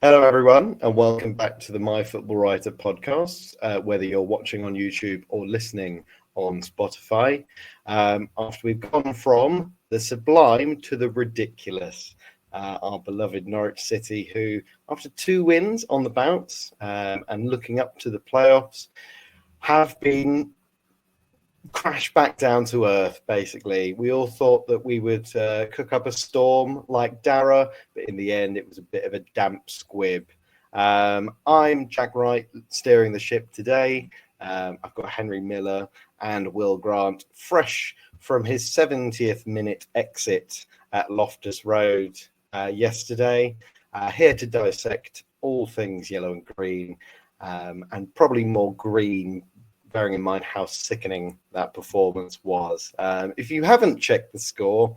Hello, everyone, and welcome back to the MyFootball Writer podcast, whether you're watching on YouTube or listening on Spotify. After we've gone from the sublime to the ridiculous, our beloved Norwich City, who, after 2 wins on the bounce and looking up to the playoffs, have been crashed back down to earth, basically. We all thought that we would cook up a storm like Dara, but in the end, it was a bit of a damp squib. I'm Jack Wright, steering the ship today. I've got Henry Miller and Will Grant, fresh from his 70th minute exit at Loftus Road yesterday, here to dissect all things yellow and green, and probably more green, bearing in mind how sickening that performance was. If you haven't checked the score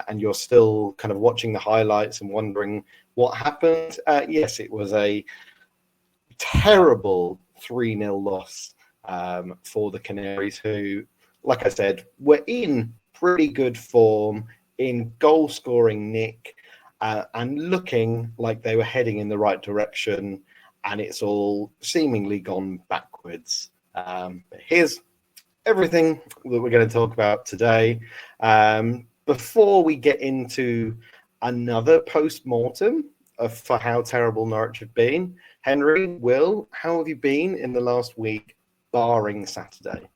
and you're still kind of watching the highlights and wondering what happened, yes, it was a terrible 3-0 loss for the Canaries, who, like I said, were in pretty good form, in goal-scoring nick, and looking like they were heading in the right direction, and it's all seemingly gone backwards. But here's everything that we're going to talk about today. Before we get into another post-mortem for how terrible Norwich have been, Henry, Will, how have you been in the last week, barring Saturday?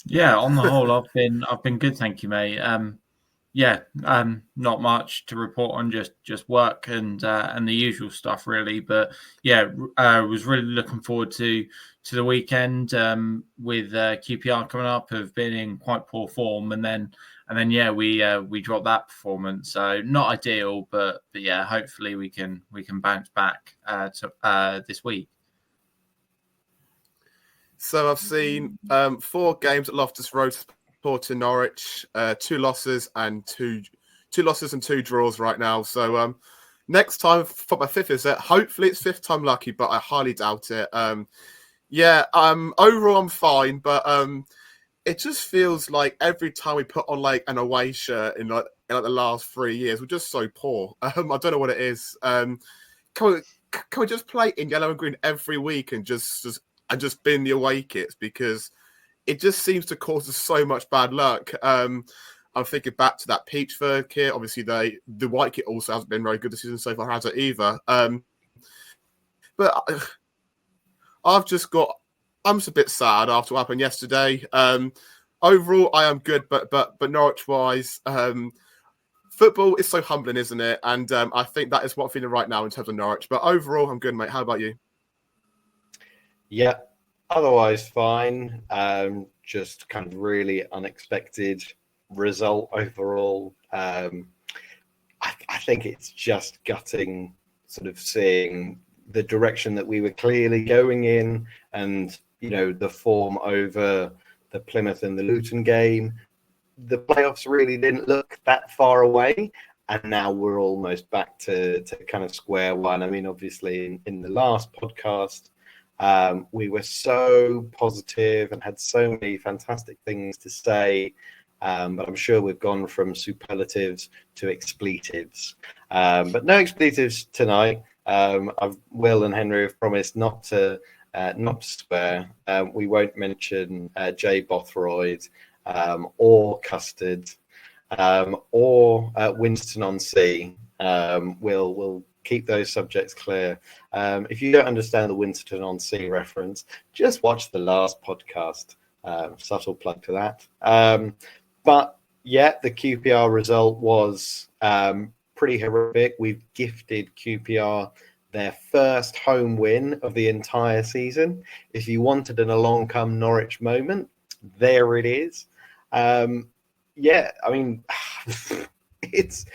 Yeah, on the whole, I've been good, thank you, mate. Not much to report on, just work and the usual stuff, really. But yeah, I was really looking forward to the weekend with QPR coming up. Have been in quite poor form, and then we dropped that performance. So not ideal, but yeah, hopefully we can bounce back to this week. So I've seen 4 games at Loftus Road to Norwich, 2 losses and two losses and 2 draws right now. So next time for my 5th visit, hopefully it's 5th time lucky, but I highly doubt it. Overall I'm fine, but it just feels like every time we put on like an away shirt in the last 3 years, we're just so poor. I don't know what it is. Can we just play in yellow and green every week and just bin the away kits, because it just seems to cause us so much bad luck. I'm thinking back to that Peachford kit. Obviously, the white kit also hasn't been very good this season so far, has it either? But I'm just a bit sad after what happened yesterday. Overall, I am good, but Norwich-wise, football is so humbling, isn't it? And I think that is what I'm feeling right now in terms of Norwich. But overall, I'm good, mate. How about you? Yeah, otherwise fine. Just kind of really unexpected result overall. I think it's just gutting, sort of seeing the direction that we were clearly going in, and the form over the Plymouth and the Luton game. The playoffs really didn't look that far away, and now we're almost back to kind of square one. I mean, obviously in the last podcast, we were so positive and had so many fantastic things to say, but I'm sure we've gone from superlatives to expletives. But no expletives tonight. Will and Henry have promised not to swear. We won't mention Jay Bothroyd or Custard or Winston-on-Sea. We'll keep those subjects clear. If you don't understand the Winston-on-Sea reference, just watch the last podcast. Subtle plug to that. But yeah, the QPR result was pretty horrific. We've gifted QPR their first home win of the entire season. If you wanted an along come Norwich moment, there it is. Yeah, I mean, it's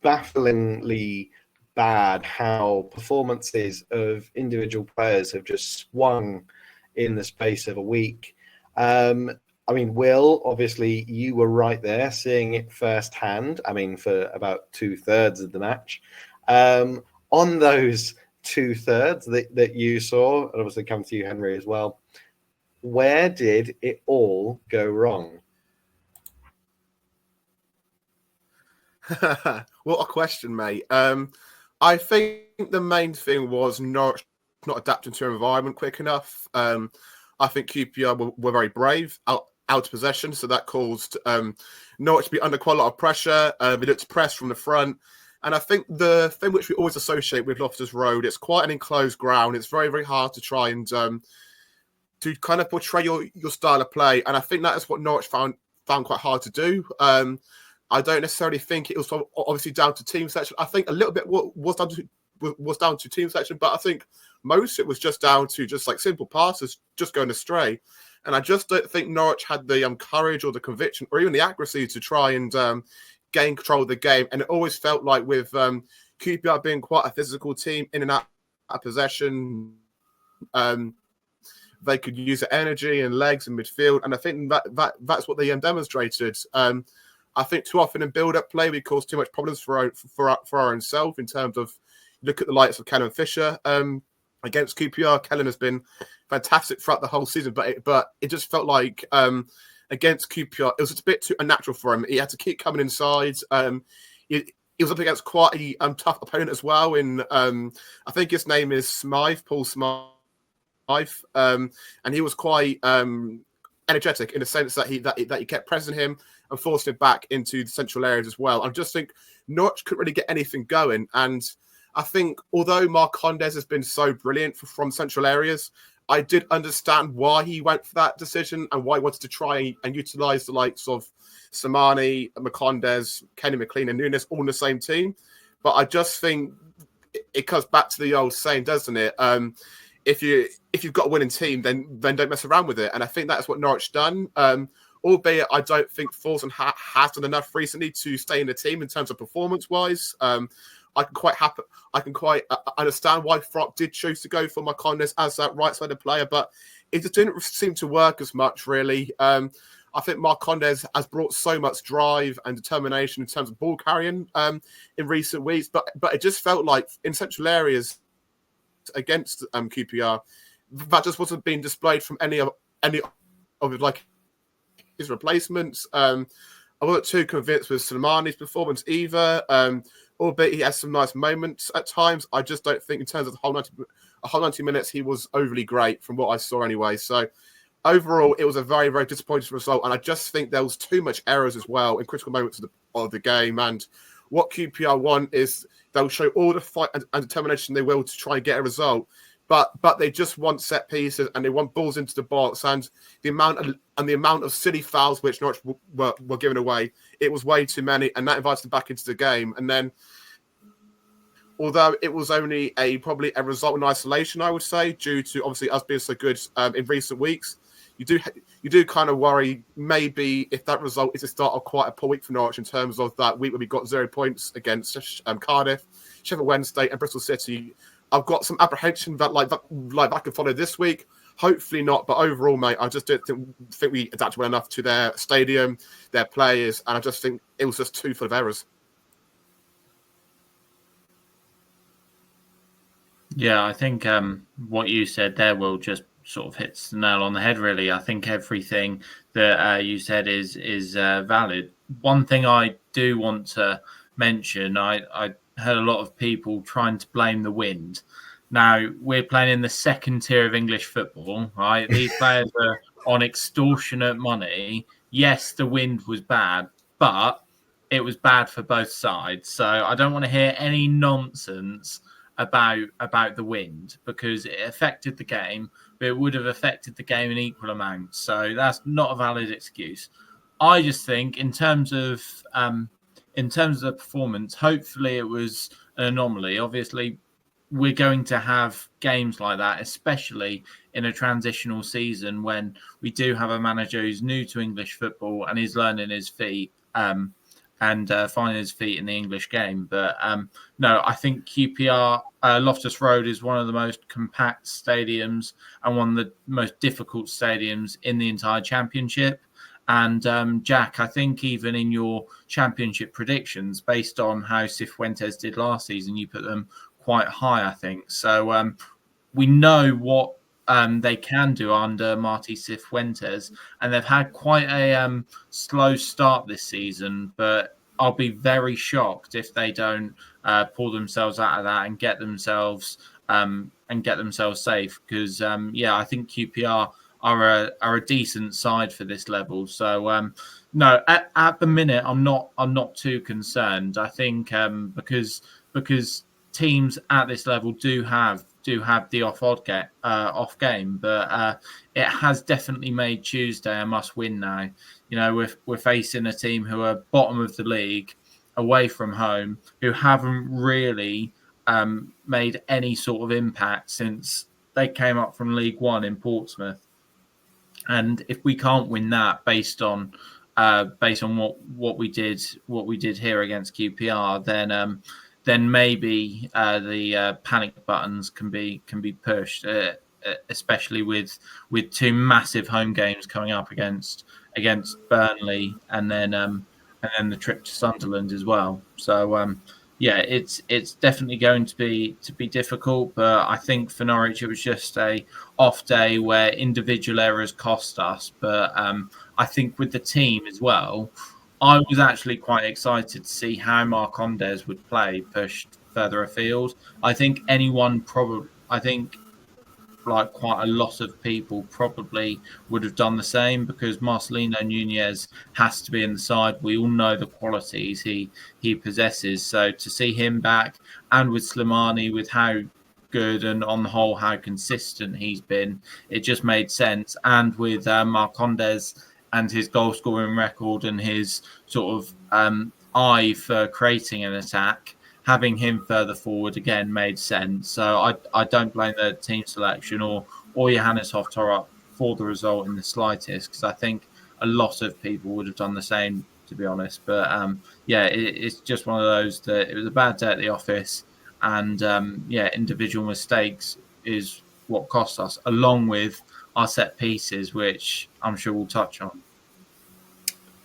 bafflingly bad how performances of individual players have just swung in the space of a week. I mean, Will, obviously you were right there seeing it firsthand. I mean, for about 2/3 of the match. On those 2/3 that you saw, and obviously come to you, Henry, as well, where did it all go wrong? What a question, mate. I think the main thing was not adapting to an environment quick enough. I think QPR were very brave out of possession, so that caused Norwich to be under quite a lot of pressure. They looked to press from the front. And I think the thing which we always associate with Loftus Road, it's quite an enclosed ground. It's very, very hard to try and to kind of portray your style of play. And I think that is what Norwich found quite hard to do. I don't necessarily think it was obviously down to team selection. I think a little bit was down to team selection, but I think most it was just down to just like simple passes just going astray. And I just don't think Norwich had the courage or the conviction or even the accuracy to try and gain control of the game. And it always felt like with QPR being quite a physical team in and out of possession, they could use their energy and legs in midfield. And I think that's what they demonstrated. I think too often in build-up play, we cause too much problems for our own self in terms of look at the likes of Kellen Fisher against QPR. Kellen has been fantastic throughout the whole season, but it just felt like against QPR, it was just a bit too unnatural for him. He had to keep coming inside. He was up against quite a tough opponent as well. In I think his name is Paul Smythe, and he was quite energetic in the sense that he kept pressing him and forcing him back into the central areas as well. I just think Norwich couldn't really get anything going. And I think although Marcondes has been so brilliant from central areas, I did understand why he went for that decision and why he wanted to try and utilise the likes of Samani, Marcondes, Kenny McLean and Nunes all in the same team. But I just think it comes back to the old saying, doesn't it? If you've got a winning team, then don't mess around with it. And I think that's what Norwich done. Albeit I don't think Thorson has done enough recently to stay in the team in terms of performance-wise. I can quite understand why Frock did choose to go for Marcondes as that right-sided player, but it just didn't seem to work as much, really. I think Marcondes has brought so much drive and determination in terms of ball carrying in recent weeks, but it just felt like in central areas against QPR, that just wasn't being displayed from any of like his replacements. I wasn't too convinced with Slimani's performance either. Albeit he has some nice moments at times. I just don't think in terms of the whole 90 minutes, he was overly great from what I saw anyway. So overall, it was a very, very disappointing result. And I just think there was too much errors as well in critical moments of the game. And what QPR want is they'll show all the fight and determination they will to try and get a result. But they just want set pieces and they want balls into the box, and the amount of silly fouls which Norwich were given away, it was way too many, and that invites them back into the game. And then, although it was only probably a result in isolation, I would say, due to obviously us being so good in recent weeks, you do kind of worry maybe if that result is the start of quite a poor week for Norwich in terms of that week where we got 0 points against Cardiff, Sheffield Wednesday, and Bristol City. I've got some apprehension that that could follow this week. Hopefully not, but overall, mate, I just don't think we adapted well enough to their stadium, their players, and I just think it was just too full of errors. Yeah, I think what you said there, Will, just sort of hits the nail on the head, really. I think everything that you said is valid. One thing I do want to mention, I heard a lot of people trying to blame the wind. Now, we're playing in the second tier of English football, right? These players are on extortionate money. Yes, the wind was bad, but it was bad for both sides. So I don't want to hear any nonsense about the wind, because it affected the game, but it would have affected the game in equal amounts. So that's not a valid excuse. I just think in terms of the performance, hopefully it was an anomaly. Obviously, we're going to have games like that, especially in a transitional season when we do have a manager who's new to English football and is learning his feet and finding his feet in the English game. But no, I think QPR, Loftus Road is one of the most compact stadiums and one of the most difficult stadiums in the entire championship. And Jack, I think even in your championship predictions, based on how Cifuentes did last season, you put them quite high, I think. So we know what they can do under Martí Cifuentes, and they've had quite a slow start this season. But I'll be very shocked if they don't pull themselves out of that and get themselves safe. Because I think QPR are a decent side for this level. So no, at the minute I'm not too concerned. I think because teams at this level do have the off game, but it has definitely made Tuesday a must win now. You know, we're facing a team who are bottom of the league, away from home, who haven't really made any sort of impact since they came up from League One in Portsmouth. And if we can't win that based on what we did here against QPR, then maybe the panic buttons can be pushed, especially with two massive home games coming up against Burnley and then the trip to Sunderland as well. So it's definitely going to be difficult, but I think for Norwich it was just a off day where individual errors cost us. But I think with the team as well, I was actually quite excited to see how Marcondes would play pushed further afield. I think like quite a lot of people probably would have done the same, because Marcelino Nunez has to be in the side. We all know the qualities he possesses. So to see him back, and with Slimani, with how good and on the whole how consistent he's been, it just made sense. And with Marcondes and his goal scoring record and his sort of eye for creating an attack, having him further forward again made sense. So I don't blame the team selection or Johannes Hoftorp for the result in the slightest, because I think a lot of people would have done the same, to be honest. But it's just one of those that it was a bad day at the office, and individual mistakes is what cost us, along with our set pieces, which I'm sure we'll touch on.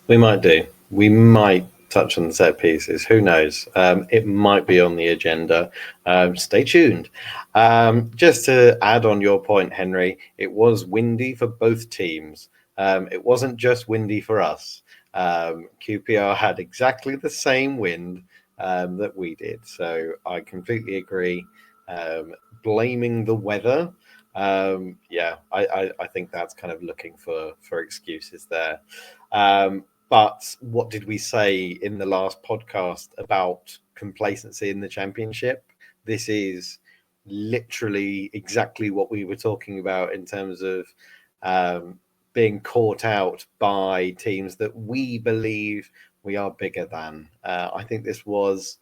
We might do. We might touch on the set pieces. Who knows? It might be on the agenda. Stay tuned. Just to add on your point, Henry, it was windy for both teams. It wasn't just windy for us. QPR had exactly the same wind that we did. So I completely agree. Blaming the weather. I think that's kind of looking for excuses there. But what did we say in the last podcast about complacency in the Championship? This is literally exactly what we were talking about in terms of being caught out by teams that we believe we are bigger than. I think this was,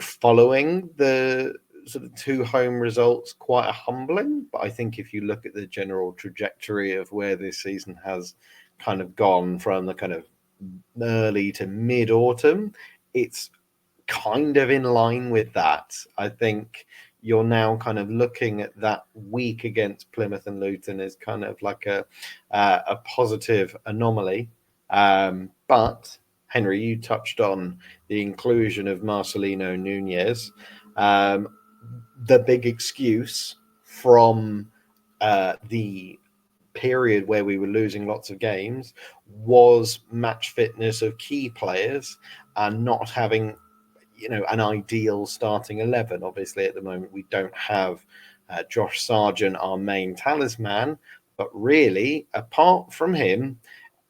following the sort of two home results, quite a humbling. But I think if you look at the general trajectory of where this season has kind of gone from the kind of early to mid-autumn, it's kind of in line with that. I think you're now kind of looking at that week against Plymouth and Luton as kind of like a positive anomaly. But Henry, you touched on the inclusion of Marcelino Nunez. The big excuse from the period where we were losing lots of games was match fitness of key players and not having, an ideal starting 11. Obviously, at the moment, we don't have Josh Sargent, our main talisman, but really, apart from him,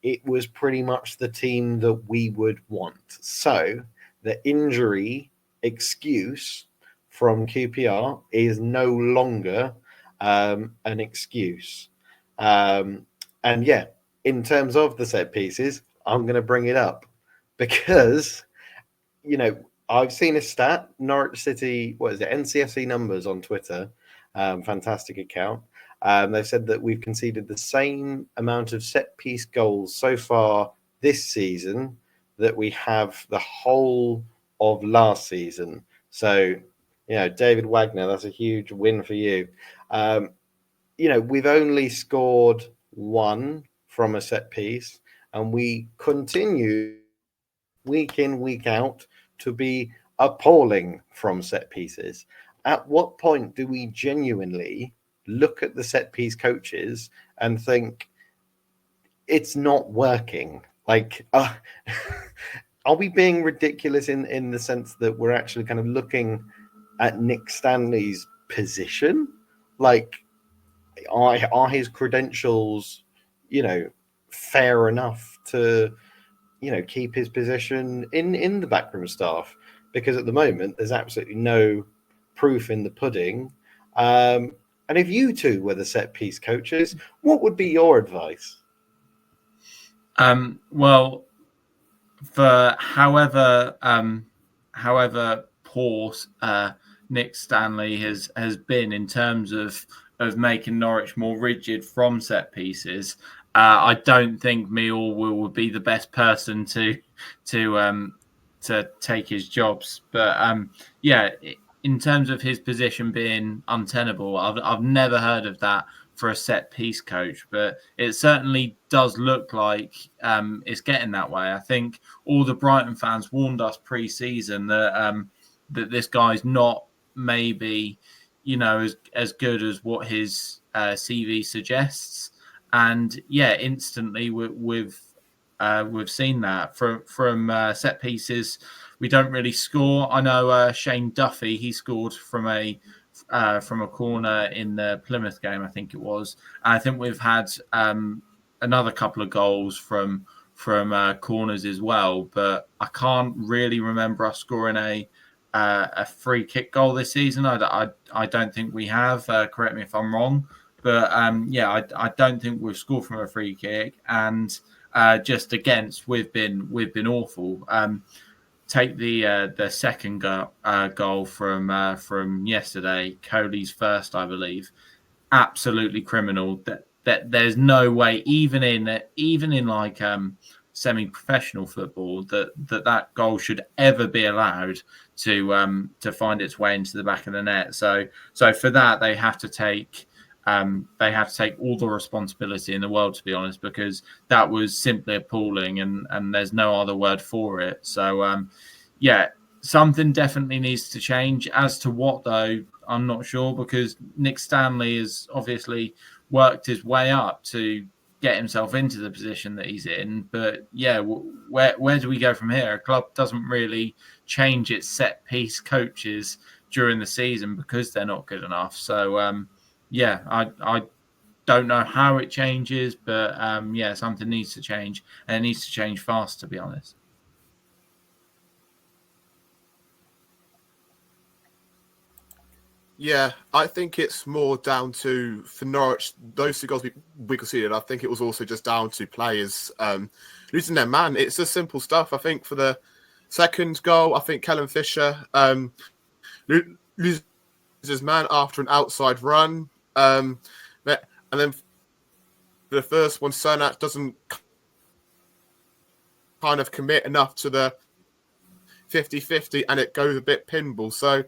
it was pretty much the team that we would want. So the injury excuse from QPR is no longer an excuse. In terms of the set pieces, I'm going to bring it up because, I've seen a stat, Norwich City, NCFC numbers on Twitter, fantastic account. They've said that we've conceded the same amount of set piece goals so far this season that we have the whole of last season. So, David Wagner, that's a huge win for you. We've only scored one from a set piece, and we continue week in, week out to be appalling from set pieces. At what point do we genuinely look at the set piece coaches and think it's not working? Like, are we being ridiculous in the sense that we're actually kind of looking at Nick Stanley's position? Like, are his credentials, fair enough to, keep his position in the backroom staff? Because at the moment, there's absolutely no proof in the pudding. And if you two were the set piece coaches, what would be your advice? Well, for however poor Nick Stanley has been in terms of making Norwich more rigid from set pieces, I don't think Meal will be the best person to take his jobs. But yeah, in terms of his position being untenable, I've never heard of that for a set piece coach, but it certainly does look like it's getting that way. I think all the Brighton fans warned us pre-season that that this guy's not maybe as good as what his CV suggests, and yeah, instantly we've seen that from set pieces. We don't really score. I know Shane Duffy, he scored from a corner in the Plymouth game, I think it was. And I think we've had another couple of goals from corners as well, but I can't really remember us scoring a free kick goal this season. I don't think we have. Correct me if I'm wrong, but yeah, I don't think we've scored from a free kick, and just against we've been awful. Take the second goal from yesterday, Coley's first, I believe. Absolutely criminal. That there's no way, even in like semi-professional football, that goal should ever be allowed to find its way into the back of the net. So for that, they have to take all the responsibility in the world, to be honest, because that was simply appalling, and there's no other word for it. So yeah, something definitely needs to change. As to what, though, I'm not sure, because Nick Stanley has obviously worked his way up to get himself into the position that he's in. But yeah, where do we go from here? A club doesn't really change its set piece coaches during the season because they're not good enough. So yeah, I don't know how it changes, but yeah, something needs to change, and it needs to change fast, to be honest. Yeah, I think it's more down to, for Norwich, those two goals we conceded. I think it was also just down to players losing their man. It's just simple stuff. I think for the second goal, I think Kellen Fisher loses his man after an outside run. And then for the first one, Cernat doesn't kind of commit enough to the 50-50, and it goes a bit pinball. So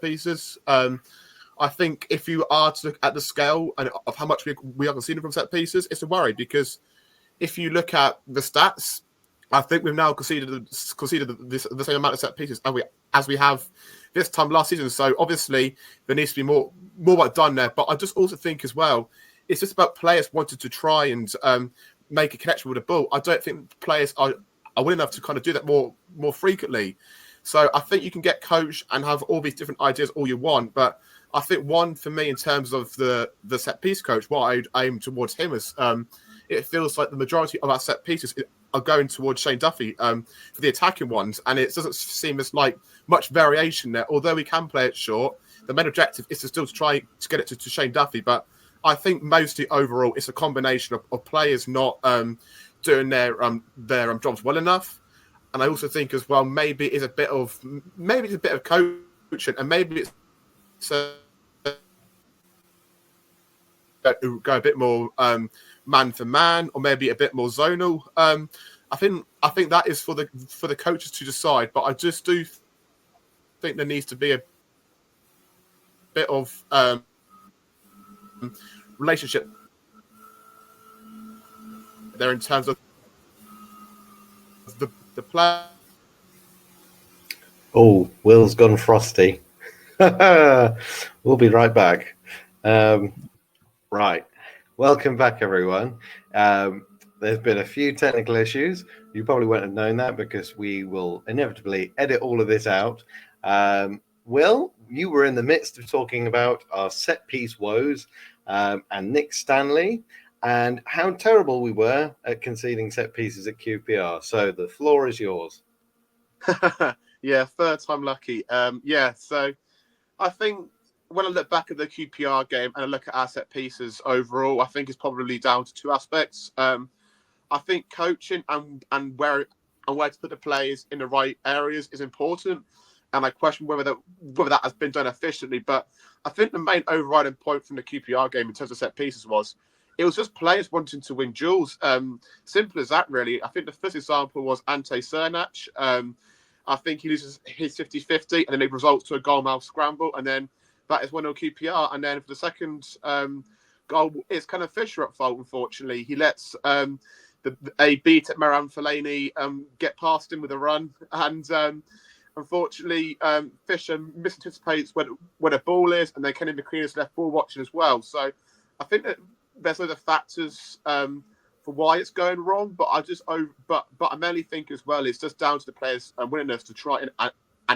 pieces. I think if you are to look at the scale and of how much we are conceding from set pieces, it's a worry, because if you look at the stats, I think we've now conceded the same amount of set pieces as we have this time last season. So obviously there needs to be more work done there. But I just also think as well, it's just about players wanting to try and make a connection with the ball. I don't think players are willing enough to kind of do that more frequently. So I think you can get coached and have all these different ideas all you want, but I think one for me in terms of the set piece coach, what I'd aim towards him is it feels like the majority of our set pieces are going towards Shane Duffy for the attacking ones, and it doesn't seem as like much variation there. Although we can play it short, the main objective is to still try to get it to Shane Duffy. But I think mostly overall it's a combination of players not doing their jobs well enough. And I also think as well, maybe it's a bit of coaching, and maybe it's go a bit more man for man, or maybe a bit more zonal. I think that is for the coaches to decide. But I just do think there needs to be a bit of relationship there in terms of the play. Oh, Will's gone frosty. We'll be right back. Right. Welcome back, everyone. There's been a few technical issues, You probably won't have known that because we will inevitably edit all of this out. Will, you were in the midst of talking about our set piece woes and Nick Stanley and how terrible we were at conceding set pieces at QPR. So the floor is yours. Yeah, third time lucky. So I think when I look back at the QPR game and I look at our set pieces overall, I think it's probably down to two aspects. I think coaching and where to put the players in the right areas is important, and I question whether that has been done efficiently. But I think the main overriding point from the QPR game in terms of set pieces was it was just players wanting to win duels. Simple as that, really. I think the first example was Ante Cernac. I think he loses his 50-50, and then it results to a goal-mouth scramble, and then that is 1-0 QPR. And then for the second goal, it's kind of Fisher at fault, unfortunately. He lets a beat at Maran Fellaini get past him with a run, and unfortunately Fisher misanticipates where the ball is, and then Kenny McCrean is left ball watching as well. So I think that there's other factors for why it's going wrong, but I mainly think as well it's just down to the players' willingness to try and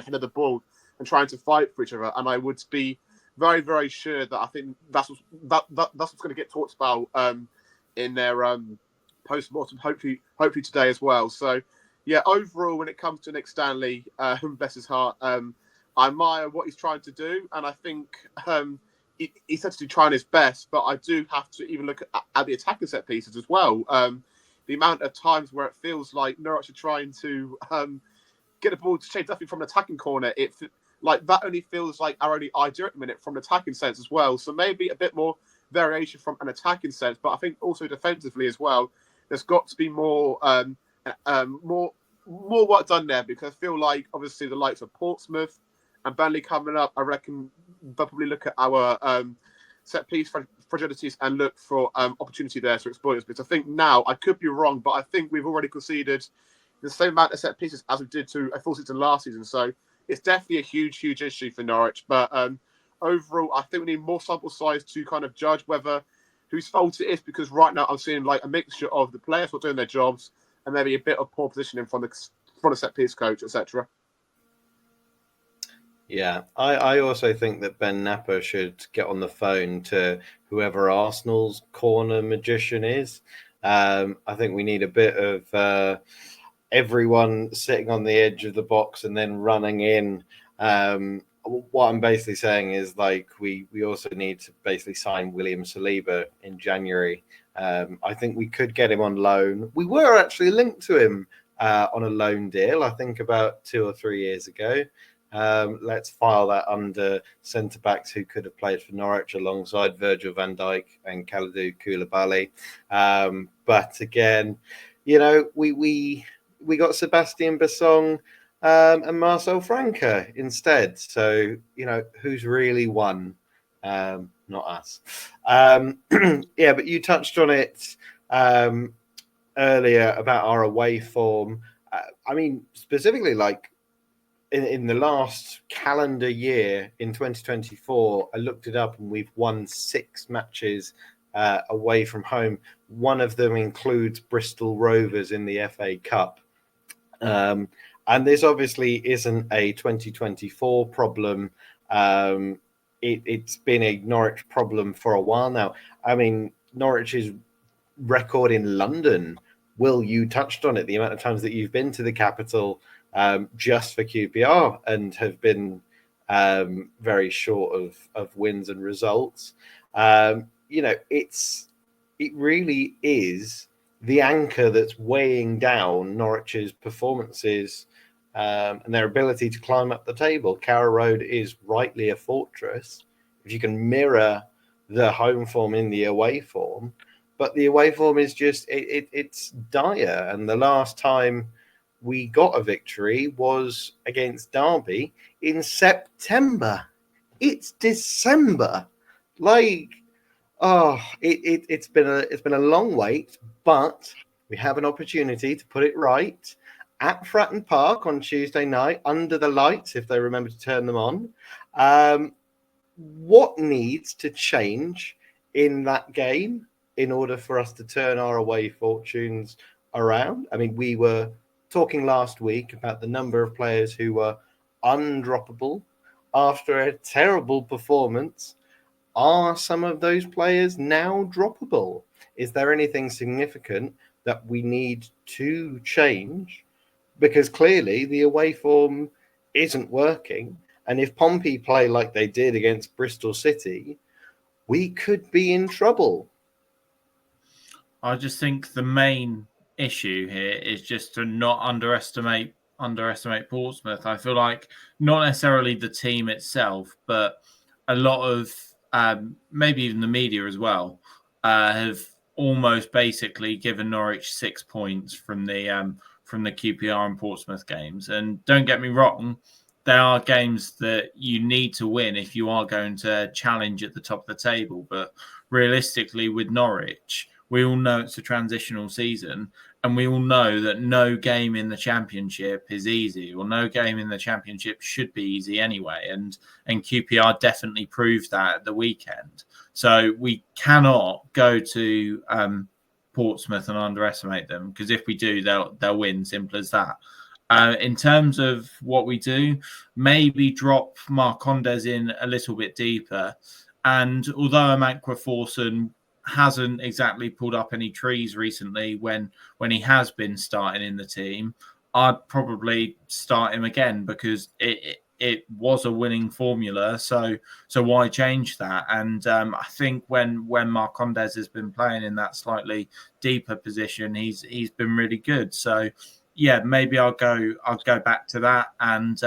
header the ball and trying to fight for each other. And I would be very, very sure that I think that's what's going to get talked about in their post-mortem, hopefully today as well. So yeah, overall when it comes to Nick Stanley, bless his heart, I admire what he's trying to do, and I think he's actually trying his best, but I do have to even look at the attacking set pieces as well. The amount of times where it feels like Norwich are trying to get the ball to change nothing from an attacking corner, like that only feels like our only idea at the minute from an attacking sense as well. So maybe a bit more variation from an attacking sense, but I think also defensively as well, there's got to be more work done there, because I feel like obviously the likes of Portsmouth and Burnley coming up, I reckon they'll probably look at our set piece fragilities and look for opportunity there to exploit us. Because I think now, I could be wrong, but I think we've already conceded the same amount of set pieces as we did to a full season last season. So it's definitely a huge issue for Norwich. But overall, I think we need more sample size to kind of judge whose fault it is, because right now I'm seeing like a mixture of the players not doing their jobs and maybe a bit of poor positioning from the set piece coach, etc. Yeah, I also think that Ben Napper should get on the phone to whoever Arsenal's corner magician is. I think we need a bit of everyone sitting on the edge of the box and then running in. What I'm basically saying is, like, we also need to basically sign William Saliba in January. I think we could get him on loan. We were actually linked to him on a loan deal, I think about 2 or 3 years ago. Let's file that under centre backs who could have played for Norwich alongside Virgil van Dijk and Kalidou Koulibaly. But again, you know, we got Sebastian Bassong and Marcel Franca instead. So, you know, who's really won? Not us. Yeah, but you touched on it earlier about our away form. I mean, specifically, like, in the last calendar year in 2024, I looked it up and we've won 6 matches away from home. One of them includes Bristol Rovers in the FA Cup. And this obviously isn't a 2024 problem. It's been a Norwich problem for a while now. I mean, Norwich's record in London, Will, you touched on it, the amount of times that you've been to the capital just for QPR and have been very short of wins and results. You know, it really is the anchor that's weighing down Norwich's performances and their ability to climb up the table. Carrow Road is rightly a fortress if you can mirror the home form in the away form, but the away form is just it's dire. And the last time we got a victory was against Derby in September. It's December. Like, oh, it's been a long wait, but we have an opportunity to put it right at Fratton Park on Tuesday night under the lights, if they remember to turn them on. What needs to change in that game in order for us to turn our away fortunes around. I mean, we were talking last week about the number of players who were undroppable after a terrible performance. Are some of those players now droppable? Is there anything significant that we need to change? Because clearly the away form isn't working. And if Pompey play like they did against Bristol City, we could be in trouble. I just think the main issue here is just to not underestimate Portsmouth. I feel like not necessarily the team itself, but a lot of maybe even the media as well have almost basically given Norwich 6 points from the QPR and Portsmouth games. And don't get me wrong, there are games that you need to win if you are going to challenge at the top of the table. But realistically, with Norwich, we all know it's a transitional season, and we all know that no game in the Championship is easy, or no game in the Championship should be easy anyway. And QPR definitely proved that at the weekend. So we cannot go to Portsmouth and underestimate them, because if we do, they'll win. Simple as that. In terms of what we do, maybe drop Marcondes in a little bit deeper. And although Amankwa Forson hasn't exactly pulled up any trees recently when he has been starting in the team, I'd probably start him again, because it was a winning formula. So why change that? And I think when Marcondes has been playing in that slightly deeper position, he's been really good. So yeah, maybe I'll go back to that and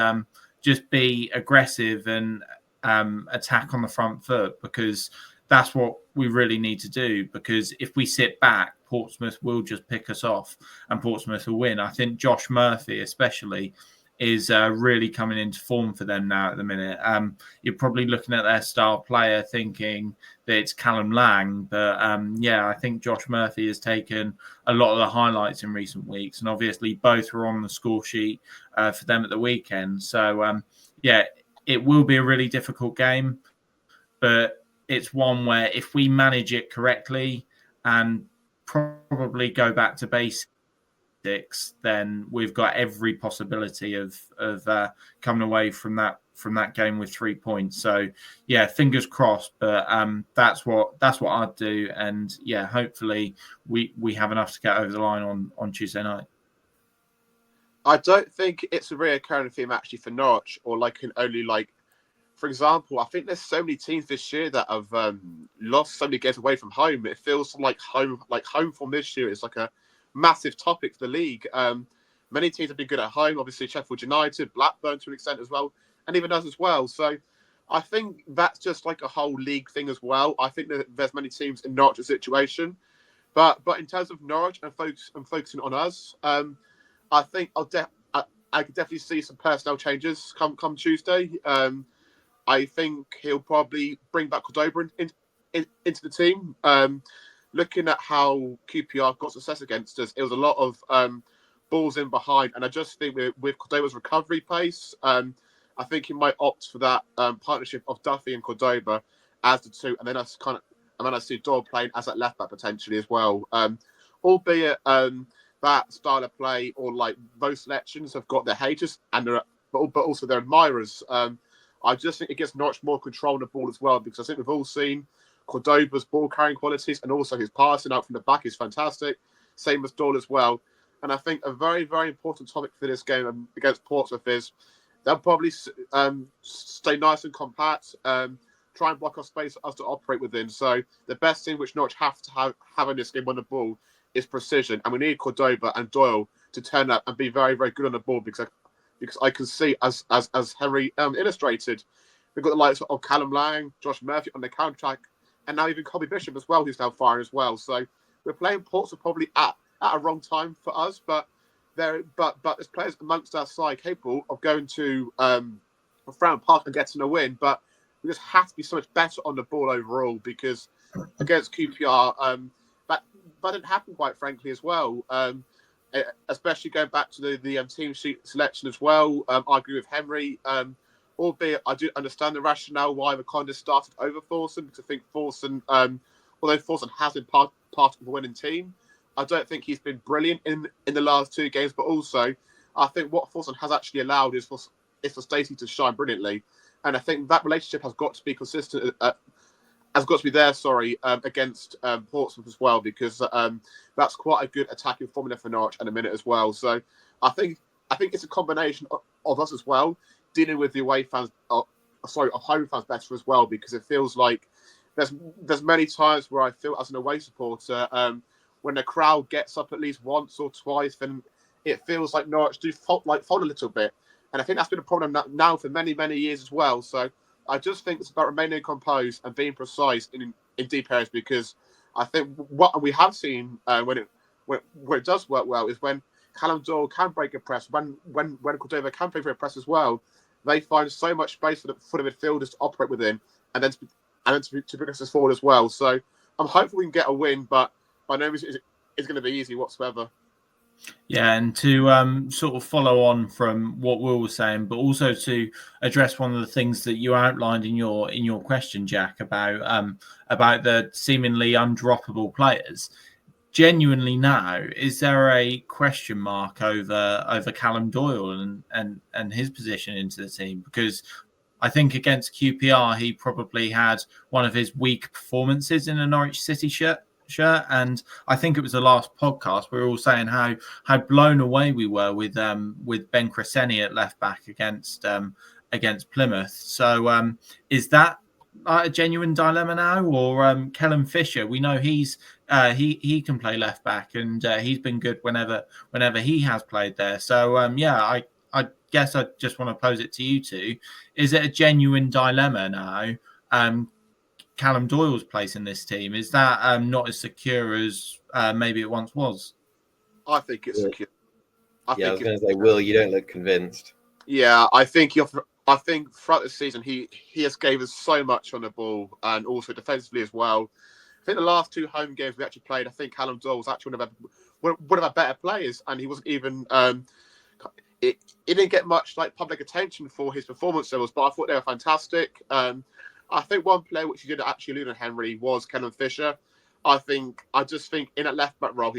just be aggressive and attack on the front foot, because that's what we really need to do. Because if we sit back, Portsmouth will just pick us off and Portsmouth will win. I think Josh Murphy especially is really coming into form for them now at the minute. You're probably looking at their star player thinking that it's Callum Lang, but I think Josh Murphy has taken a lot of the highlights in recent weeks, and obviously both were on the score sheet for them at the weekend. So it will be a really difficult game, but it's one where if we manage it correctly and probably go back to basics, then we've got every possibility of coming away from that game with 3 points. So yeah, fingers crossed. But that's what I'd do, and yeah, hopefully we have enough to get over the line on Tuesday night. I don't think it's a reoccurring theme actually for Norwich, or for example, I think there's so many teams this year that have lost so many games away from home. It feels like home form this year is like a massive topic for the league. Many teams have been good at home, obviously Sheffield United, Blackburn to an extent as well, and even us as well. So I think that's just like a whole league thing as well. I think that there's many teams in Norwich's situation, but in terms of Norwich and focusing on us, I think I could definitely see some personnel changes come Tuesday. I think he'll probably bring back Cordoba into the team. Looking at how QPR got success against us, it was a lot of balls in behind. And I just think with Cordoba's recovery pace, I think he might opt for that partnership of Duffy and Cordoba as the two. And then I see Doyle playing as that left back potentially as well. Albeit that style of play, or like those selections, have got their haters but also their admirers. I just think it gives Norwich more control of the ball as well, because I think we've all seen Cordoba's ball carrying qualities, and also his passing out from the back is fantastic. Same as Doyle as well. And I think a very, very important topic for this game against Portsmouth is they'll probably stay nice and compact, try and block our space for us to operate within. So the best thing which Norwich have to have in this game on the ball is precision, and we need Cordoba and Doyle to turn up and be very, very good on the ball, because I can see, as Henry illustrated, we've got the likes of Callum Lang, Josh Murphy on the counter-attack, and now even Colby Bishop as well, who's now firing as well. So we're playing Portsmouth probably at a wrong time for us, but there's players amongst our side capable of going to Frown Park and getting a win. But we just have to be so much better on the ball overall, because against QPR, that didn't happen, quite frankly, as well. Especially going back to the team sheet selection as well. I agree with Henry. Albeit I do understand the rationale why Marcondes started over Forson, because I think Forson, although Forson has been part of the winning team, I don't think he's been brilliant in the last 2 games, but also I think what Thorson has actually allowed is for Stacey to shine brilliantly, and I think that relationship has got to be consistent. Has got to be there, against Portsmouth as well, because that's quite a good attacking formula for Norwich in a minute as well. So I think it's a combination of us as well dealing with the away fans, of home fans better as well, because it feels like there's many times where I feel as an away supporter, when the crowd gets up at least once or twice, then it feels like Norwich do fold a little bit, and I think that's been a problem now for many years as well. So I just think it's about remaining composed and being precise in deep areas, because I think what we have seen when it does work well is when Callum Doyle can break a press, when Cordova can play for a press as well, they find so much space for the midfielders to operate within, and then to progress us forward as well. So I'm hopeful we can get a win, but by no means it's going to be easy whatsoever. Yeah, and to sort of follow on from what Will was saying, but also to address one of the things that you outlined in your question, Jack, about the seemingly undroppable players. Genuinely now, is there a question mark over Callum Doyle and his position into the team? Because I think against QPR, he probably had one of his weak performances in a Norwich City shirt. And I think it was the last podcast we were all saying how blown away we were with Ben Crescenny at left back against Plymouth. So is that a genuine dilemma now, or Kellen Fisher? We know he can play left back, and he's been good whenever he has played there. So I guess I just want to pose it to you two: is it a genuine dilemma now? Callum Doyle's place in this team, is that not as secure as maybe it once was? I think it's secure. I was going to say, Will, you don't look convinced. Yeah, I think throughout the season he has gave us so much on the ball, and also defensively as well. I think the last 2 home games we actually played, I think Callum Doyle was actually one of our better players, and he wasn't even. It didn't get much public attention for his performance levels, but I thought they were fantastic. I think one player which he did actually allude on, Henry, was Kellen Fisher. I just think in that left back role,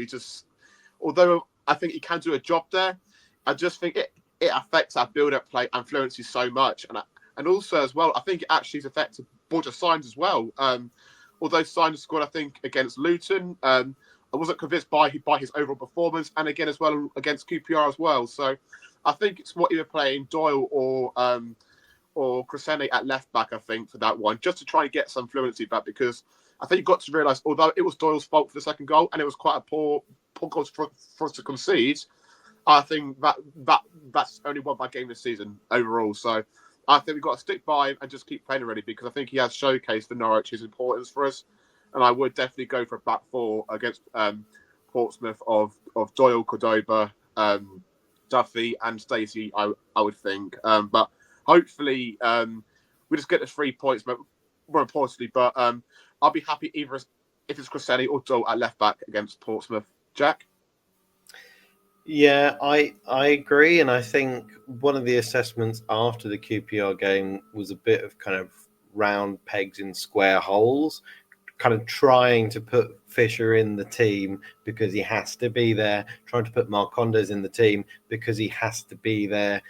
although I think he can do a job there, I just think it affects our build-up play and fluency so much, and also as well, I think it actually has affected Borja Sainz as well. Although Sainz scored, I think, against Luton, I wasn't convinced by his overall performance, and again as well against QPR as well. So I think it's more either playing Doyle or Crescenny at left back, I think, for that one, just to try and get some fluency back, because I think you've got to realise, although it was Doyle's fault for the second goal, and it was quite a poor goal for us to concede, I think that's only won by game this season overall. So I think we've got to stick by him and just keep playing already, because I think he has showcased for Norwich his importance for us, and I would definitely go for a back 4 against Portsmouth of Doyle, Cordova, Duffy and Stacey, I would think. But hopefully, we just get the 3 points, but more importantly. But I'll be happy either if it's Crescenny or Doyle at left back against Portsmouth. Jack? Yeah, I agree, and I think one of the assessments after the QPR game was a bit of kind of round pegs in square holes, kind of trying to put Fisher in the team because he has to be there, trying to put Marcondes in the team because he has to be there.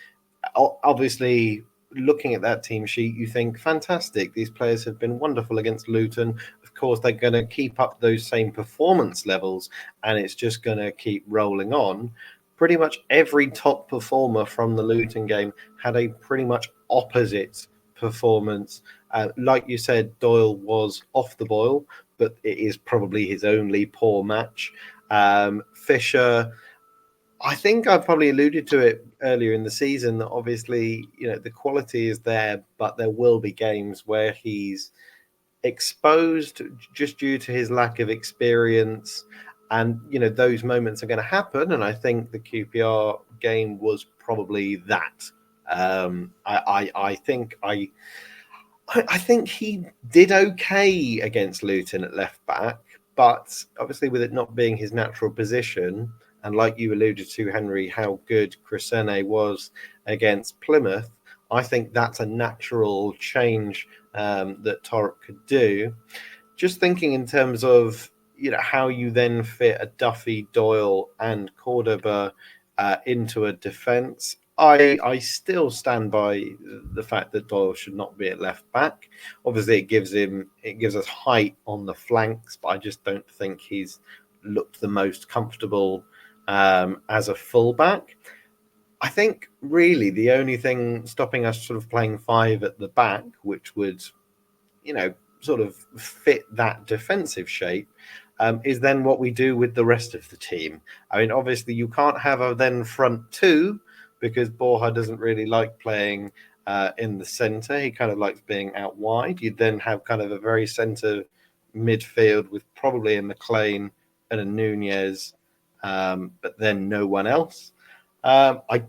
Obviously, looking at that team sheet, you think, fantastic, these players have been wonderful against Luton. Of course, they're going to keep up those same performance levels, and it's just going to keep rolling on. Pretty much every top performer from the Luton game had a pretty much opposite performance. Like you said, Doyle was off the boil, but it is probably his only poor match. Fisher, I think I probably alluded to it earlier in the season that obviously, the quality is there, but there will be games where he's exposed just due to his lack of experience. And, those moments are going to happen. And I think the QPR game was probably that. I think he did okay against Luton at left back, but obviously with it not being his natural position, and like you alluded to, Henry, how good Crescenny was against Plymouth, I think that's a natural change that Torp could do. Just thinking in terms of, how you then fit a Duffy, Doyle, and Cordoba into a defence. I still stand by the fact that Doyle should not be at left back. Obviously, it gives us height on the flanks, but I just don't think he's looked the most comfortable as a fullback. I think really the only thing stopping us sort of playing 5 at the back, which would, sort of fit that defensive shape, is then what we do with the rest of the team. I mean, obviously you can't have a then front 2 because Borja doesn't really like playing in the centre. He kind of likes being out wide. You'd then have kind of a very centre midfield with probably a McLean and a Nunez, but then no one else. I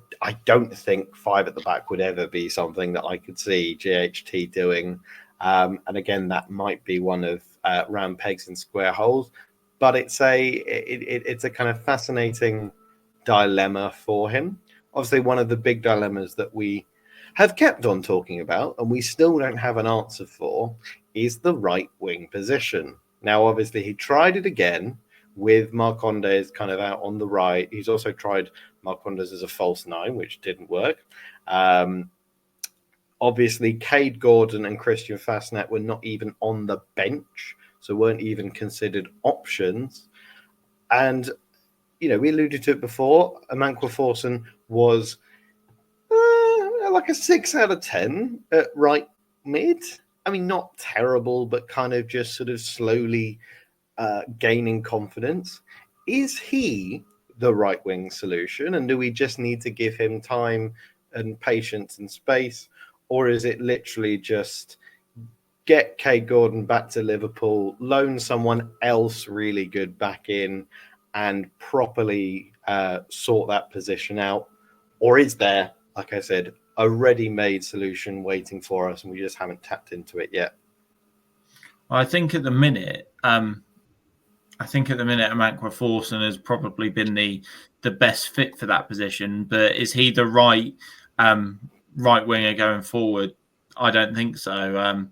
don't think 5 at the back would ever be something that I could see JHT doing. And again, that might be one of round pegs in square holes. But it's a kind of fascinating dilemma for him. Obviously, one of the big dilemmas that we have kept on talking about, and we still don't have an answer for, is the right wing position. Now, obviously, he tried it again with Marcondes kind of out on the right. He's also tried Marcondes as a false 9, which didn't work. Obviously, Cade Gordon and Christian Fastnet were not even on the bench, so weren't even considered options. And, we alluded to it before, Amankwa Forson was like a 6 out of 10 at right mid. I mean, not terrible, but kind of just sort of slowly gaining confidence. Is he the right wing solution? And do we just need to give him time and patience and space? Or is it literally just get Cade Gordon back to Liverpool, loan someone else really good back in, and properly sort that position out? Or is there, like I said, a ready-made solution waiting for us and we just haven't tapped into it yet? Well, I think at the minute, Amankwa Forson has probably been the best fit for that position. But is he the right winger going forward? I don't think so.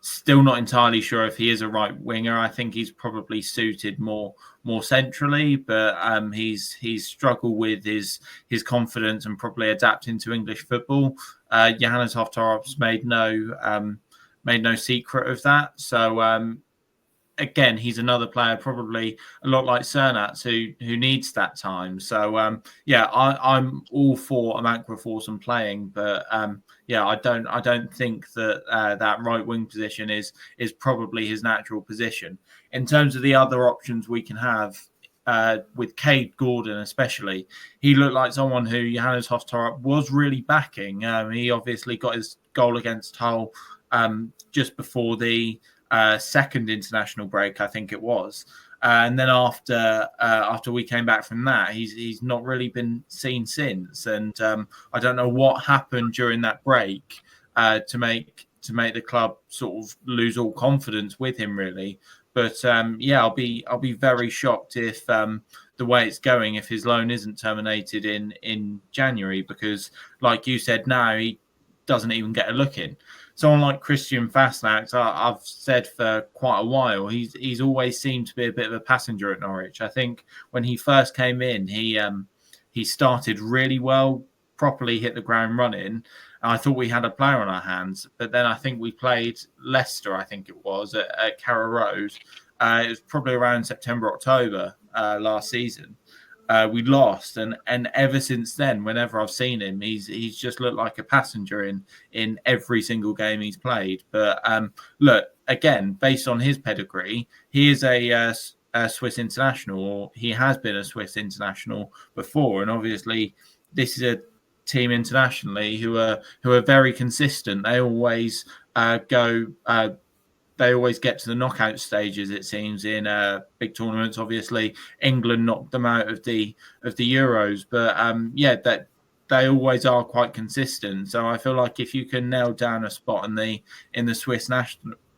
Still not entirely sure if he is a right winger. I think he's probably suited more centrally, but he's struggled with his confidence and probably adapting to English football. Johannes Hoftorp's made no secret of that. So again, he's another player, probably a lot like Cernats, who needs that time. So I'm all for Amankwa Forson playing, but I don't think that that right wing position is probably his natural position. In terms of the other options we can have, with Cade Gordon especially, he looked like someone who Johannes Hoftorp was really backing. He obviously got his goal against Hull just before the second international break, I think it was. And then after we came back from that, he's not really been seen since. And I don't know what happened during that break to make the club sort of lose all confidence with him, really. But I'll be very shocked if the way it's going, if his loan isn't terminated in January, because like you said, now he doesn't even get a look in. Someone like Christian Fastnax, I've said for quite a while, he's always seemed to be a bit of a passenger at Norwich. I think when he first came in, he started really well, properly hit the ground running. I thought we had a player on our hands, but then I think we played Leicester, I think it was, at Carrow Road. It was probably around September, October last season. We lost, and ever since then, whenever I've seen him, he's just looked like a passenger in every single game he's played. But look, again, based on his pedigree, he is a Swiss international, or he has been a Swiss international before, and obviously this is a team internationally who are very consistent. They always they always get to the knockout stages, it seems, in big tournaments. Obviously, England knocked them out of the Euros, but that they always are quite consistent. So I feel like if you can nail down a spot in the Swiss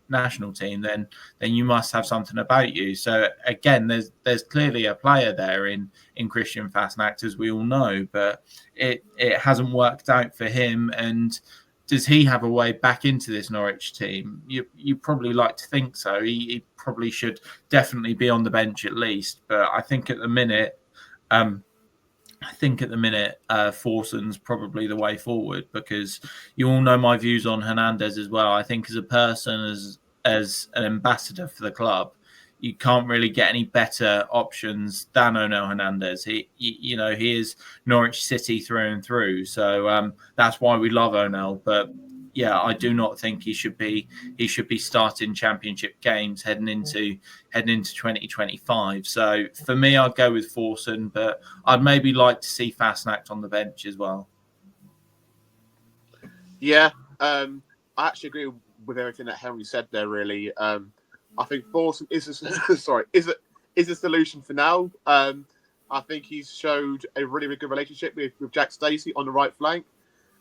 national team, then you must have something about you. So again, there's clearly a player there in Christian Fastnax, as we all know, but it hasn't worked out for him. And does he have a way back into this Norwich team? You probably like to think so. He probably should definitely be on the bench at least. But I think at the minute, Forson's probably the way forward, because you all know my views on Hernandez as well. I think as a person, as an ambassador for the club, you can't really get any better options than Onel Hernandez. He is Norwich City through and through. So that's why we love Onel. But yeah, I do not think he should be starting Championship games heading into 2025. So for me, I'd go with Forson, but I'd maybe like to see Fasnacht on the bench as well. Yeah, I actually agree with everything that Henry said there. Really, I think Forson is a solution for now. I think he's showed a really, really good relationship with Jack Stacey on the right flank,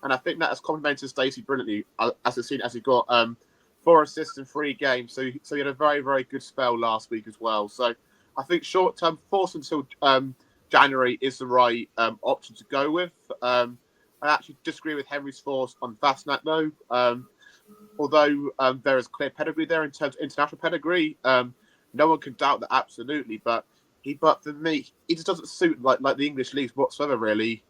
and I think that has complemented Stacey brilliantly. As he got 4 assists in 3 games, so he had a very, very good spell last week as well. So I think short term Forson until January is the right option to go with. I actually disagree with Henry's thoughts on Fasnacht though. Although there is clear pedigree there in terms of international pedigree, no one can doubt that absolutely. But for me, he just doesn't suit like the English leagues whatsoever. Really,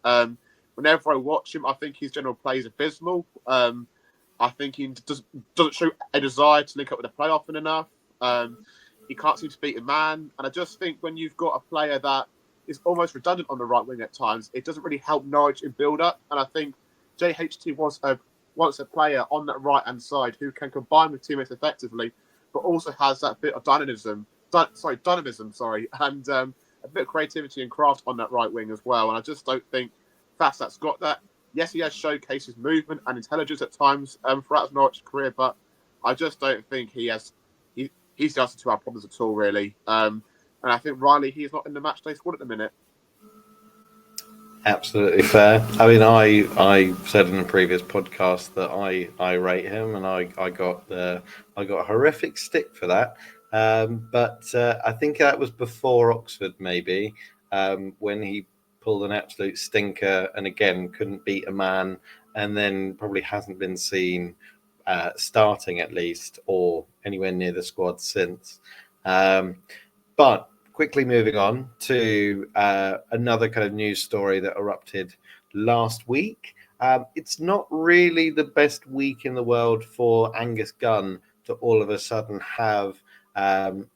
whenever I watch him, I think his general play is abysmal. I think he doesn't show a desire to link up with the play often enough. He can't seem to beat a man, and I just think when you've got a player that is almost redundant on the right wing at times, it doesn't really help Norwich in build up. And I think JHT wants a player on that right hand side who can combine with teammates effectively, but also has that bit of dynamism, and a bit of creativity and craft on that right wing as well. And I just don't think Fasnacht's got that. Yes, he has showcased his movement and intelligence at times throughout his Norwich career, but I just don't think he's the answer to our problems at all, really. And I think Riley, he's not in the matchday squad at the minute. Absolutely fair. I mean, I said in a previous podcast that I rate him, and I got a horrific stick for that. But I think that was before Oxford, maybe, when he pulled an absolute stinker and again couldn't beat a man, and then probably hasn't been seen starting at least or anywhere near the squad since. But quickly moving on to another kind of news story that erupted last week. It's not really the best week in the world for Angus Gunn to all of a sudden have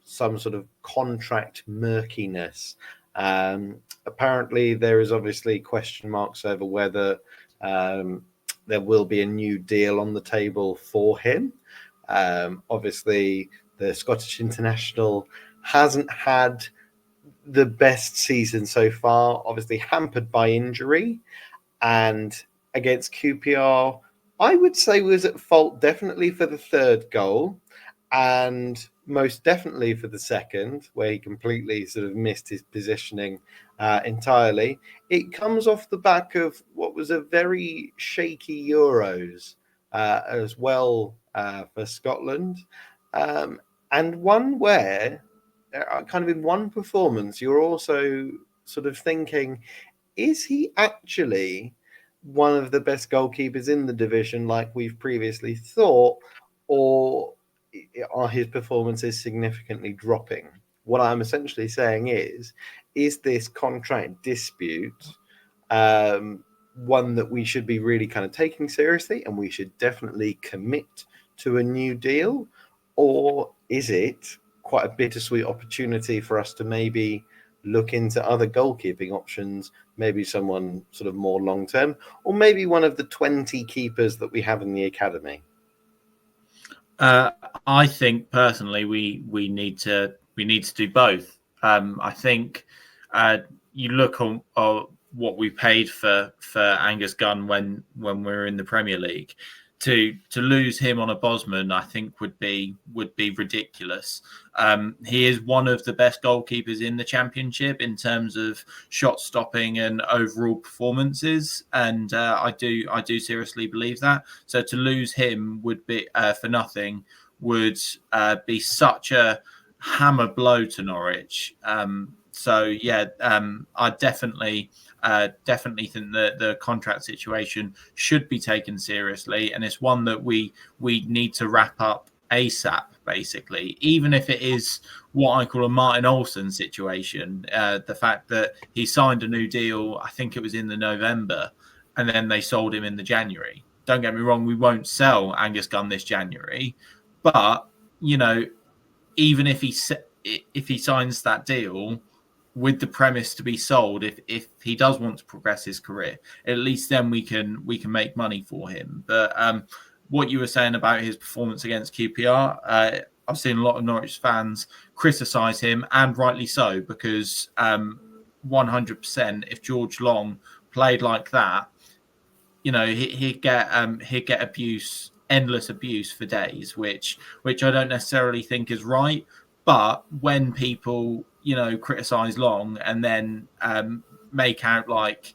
some sort of contract murkiness. Apparently, there is obviously question marks over whether there will be a new deal on the table for him. Obviously, the Scottish international hasn't had the best season so far, obviously hampered by injury, and against QPR, I would say was at fault definitely for the third goal, and most definitely for the second, where he completely sort of missed his positioning entirely. It comes off the back of what was a very shaky Euros as well for Scotland, and one where kind of in one performance, you're also sort of thinking, is he actually one of the best goalkeepers in the division like we've previously thought, or are his performances significantly dropping? What I'm essentially saying is this contract dispute one that we should be really kind of taking seriously and we should definitely commit to a new deal, or is it quite a bittersweet opportunity for us to maybe look into other goalkeeping options, maybe someone sort of more long-term, or maybe one of the 20 keepers that we have in the academy? I think personally we need to do both. I think you look on what we paid for Angus Gunn when we were in the Premier League. To lose him on a Bosman, I think would be ridiculous. He is one of the best goalkeepers in the Championship in terms of shot stopping and overall performances, and I do seriously believe that. So to lose him would be for nothing would be such a hammer blow to Norwich. I definitely think that the contract situation should be taken seriously, and it's one that we need to wrap up ASAP, basically, even if it is what I call a Martin Olsen situation. The fact that he signed a new deal, I think it was in the November, and then they sold him in the January. Don't get me wrong, we won't sell Angus Gunn this January, but even if he signs that deal with the premise to be sold, if he does want to progress his career, at least then we can make money for him. But what you were saying about his performance against QPR, I've seen a lot of Norwich fans criticise him, and rightly so, because 100%, if George Long played like that, he'd get abuse, endless abuse for days, which I don't necessarily think is right. But when people criticize Long and then make out like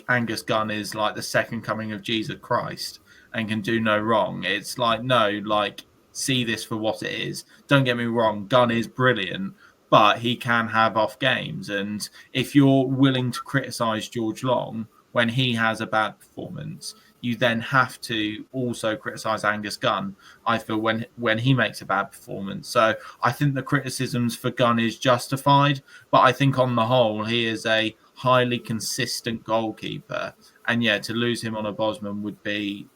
Angus Gunn is like the second coming of Jesus Christ and can do no wrong, it's like, no, like, see this for what it is. Don't get me wrong, Gunn is brilliant, but he can have off games. And if you're willing to criticize George Long when he has a bad performance, you then have to also criticize Angus Gunn, I feel, when he makes a bad performance. So I think the criticisms for Gunn is justified, but I think on the whole, he is a highly consistent goalkeeper. And yeah, to lose him on a Bosman would be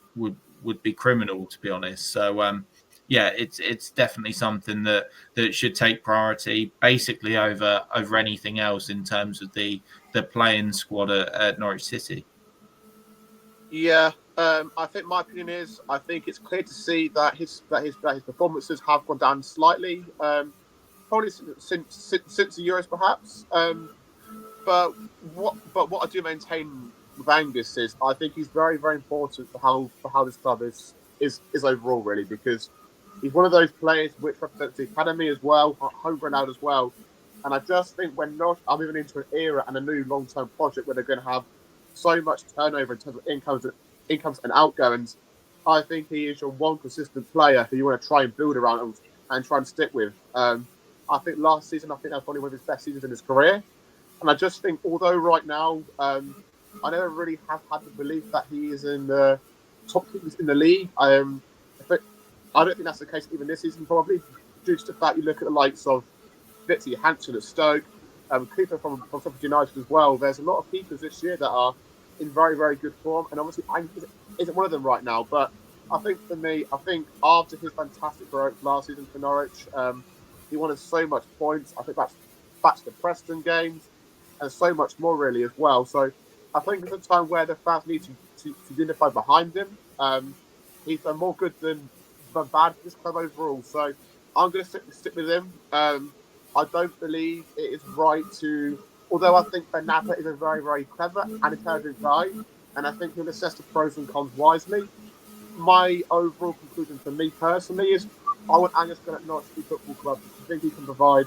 criminal, to be honest. So yeah, it's definitely something that should take priority, basically over anything else in terms of the playing squad at Norwich City. Yeah, I think my opinion is, I think it's clear to see that his performances have gone down slightly, probably since the Euros, perhaps. But what I do maintain with Angus is, I think he's very, very important for how this club is overall, really, because he's one of those players which represents the academy as well, homegrown out as well. And I just think when Norwich are moving into an era and a new long-term project where they're going to have so much turnover in terms of incomes and outgoings, I think he is your one consistent player who you want to try and build around and try and stick with. I think last season, that was probably one of his best seasons in his career. And I just think, although right now, I never really have had the belief that he is in the top keepers in the league. I don't think that's the case even this season, probably, due to the fact you look at the likes of Fitzy Hansen at Stoke, Cooper from Sheffield United as well. There's a lot of keepers this year that are in very, very good form, and obviously Angus isn't one of them right now. But I think for me, after his fantastic growth last season for Norwich, he wanted so much points. I think that's back to the Preston games and so much more really as well. So I think it's a time where the fans need to unify behind him. He's done more good than bad for this club overall. So I'm going to stick with him. I don't believe it is right to, although I think Ben Napper is a very, very clever and intelligent guy, and I think he'll assess the pros and cons wisely. My overall conclusion for me personally is I want Angus Gunn at Norwich City Football Club. I think he can provide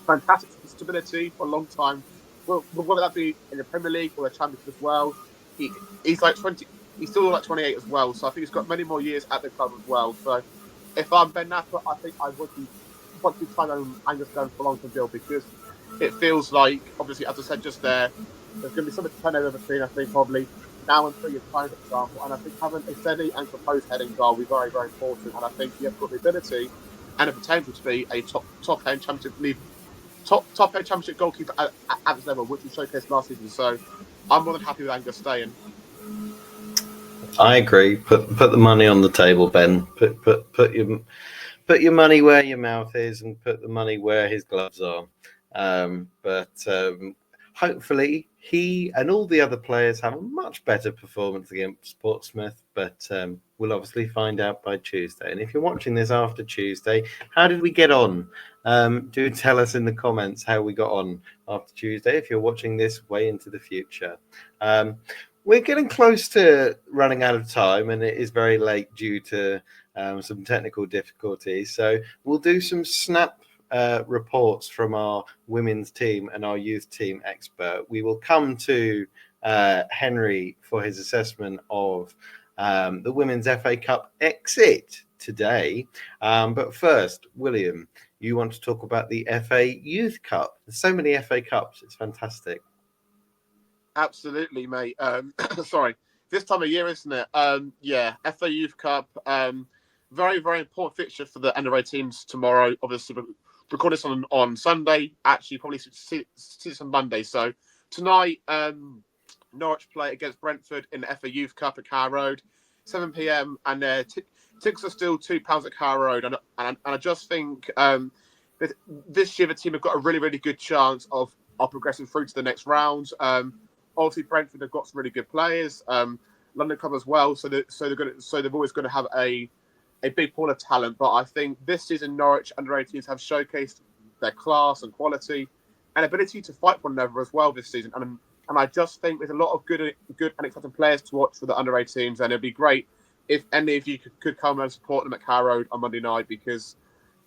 fantastic stability for a long time. Well, whether that be in the Premier League or the Championship as well. He's like 20. He's still like 28 as well, so I think he's got many more years at the club as well. So if I'm Ben Napper, I think I would be want to try on Angus Gunn for a long-term deal, because it feels like, obviously, as I said just there's going to be so much turnover between, I think, probably now and 3 years time, for example. And I think having a steady and composed heading goal will be very, very important. And I think he has got the ability and the potential to be a top-end Championship league, top-end Championship goalkeeper at this level, which we showcased last season. So I'm more than happy with Angus staying. I agree. Put the money on the table, Ben. Put your money where your mouth is, and put the money where his gloves are. But hopefully he and all the other players have a much better performance against Portsmouth. But we'll obviously find out by Tuesday. And if you're watching this after Tuesday, how did we get on? Do tell us in the comments how we got on after Tuesday, if you're watching this way into the future. We're getting close to running out of time, and it is very late due to some technical difficulties. So we'll do some snap reports from our women's team and our youth team expert. We will come to Henry for his assessment of the Women's FA Cup exit today. But first, William, you want to talk about the FA Youth Cup. There's so many FA Cups. It's fantastic. Absolutely, mate. Sorry, this time of year, isn't it? Yeah, FA Youth Cup. Very, very important fixture for the under-8 teams tomorrow. Obviously, we're recording this on Sunday. Actually, probably see this on Monday. So tonight, Norwich play against Brentford in the FA Youth Cup at Carrow Road, 7 p.m. And tickets are still £2 at Carrow Road. And I just think this year the team have got a really, really good chance of progressing through to the next round. Obviously, Brentford have got some really good players. London Club as well, so they've always going to have a big pool of talent. But I think this season Norwich under-18s have showcased their class and quality and ability to fight one another as well this season. And I just think there's a lot of good and exciting players to watch for the under-18s, and it'd be great if any of you could come and support them at Carrow Road on Monday night, because